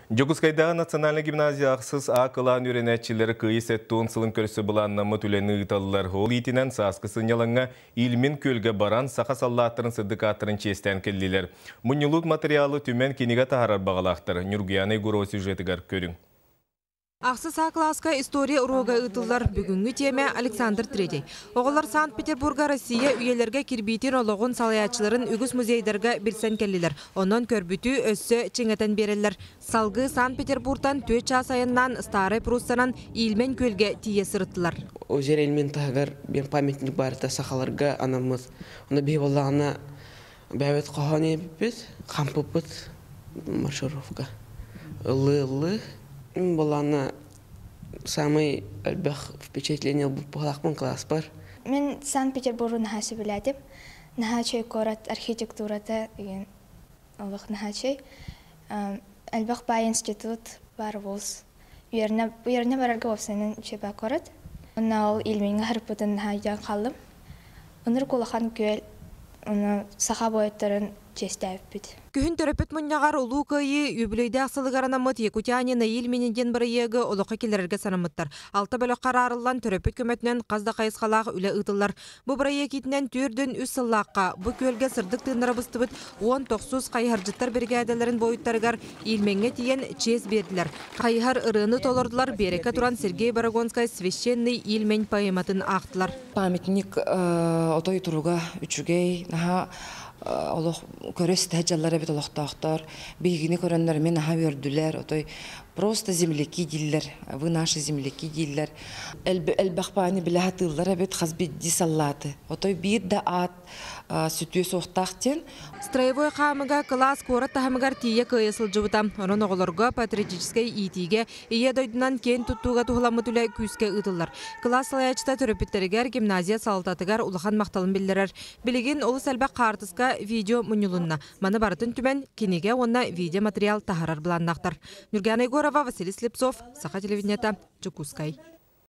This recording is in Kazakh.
Жокускайдағы национальный гимназия ақсыз ақылан үйренәтчілері күйіс әттуын сылын көрісі бұланнамы түлені ұталылар. Ол итінен сасқысын ялаңа илмен көлге баран сақа саллаттырын сыддықаттырын честен келділер. Мұнылық материалы түмен кенеге тағарар бағалақтыр. Нюргияны ғуро сюжетігер көрің. Ақсыз класска история урога ытылар бүгінгі теме Александр Третий. Оғылар Санкт-Петербурга Россия үйелерге кирбейтін олығын салаячыларын үгіс музейдерге білсен келілер. Онын көрбүті өссі чеңетен берілер. Салғы Санкт-Петербургтан 4 час айыннан Старый Прусстанан илмен көлге тие сырыттылар. О жер илмен тағыр бен памятник барыта сақаларға анамыз. Оны бейбалағына бәует қоғаны ебіппіз, қампыппыз маршировка. Улы-улы. Была самый впечатление был класс бар. Мен Санкт-Петербург нахаси билетип, нахачай город архитектурата деген олық нахачай. Әлбәқ бай институт бар вуз. Уерне барарга офсенен чеба город. Онна ол илмен харпытын нахайдан қалым. Оныр колахан көл, оны саха бойыттарын честәйіп бит. Күхін төрөпөт мұньяғар ұлу көйі үбілейді ақсылығаранамыт Якутянина елмененден бір егі олыққа келерге санамыттар. Алты бөлік қарарылан төрөпөт көмөтінен қазда қайысқалағы үлі ұтылар. Бұ бір екетінен түрдің үс сыллаққа бұ көлге сырдық тыңнары бұстыбыт 10-9 қайхаржыттар біргәділерін бойыттарығар елменге тиен чез берділер. Қайхар ырыны толырдылар береке тұран Сергей Барагонскай священный елмен поэматын ақтылар. Памятник отой тұруға үчігей, олық көрес тәжалары бет олықтақтар, бейгіні көрінлер мен аға өрділер, отой просто земляки диллер, вы наши земляки диллер. Әлбәқпаны білі хатыллар бет қазбет дисаллаты, отой бір да ат сүтуе соқтақтен. Строевой қамыға класс қорат тахамығар тие көйесіл жывытам. Оның оғыларға патриотическай итиге ие дойдынан кен тұттуға тұғыламы түлі күске ұтылар. Класс салаячыта төрөпеттерігер гимназия салататығар улахан мақталын білдерер. Білеген олыс әлбәқ қартысқа видео мұнылынна. Маны барытын түмен кенеге онна видео материал тахарар бұланнақтар. Нюргияна Егорова, Василий Слепцов, Саха телевидениета, Жокускай.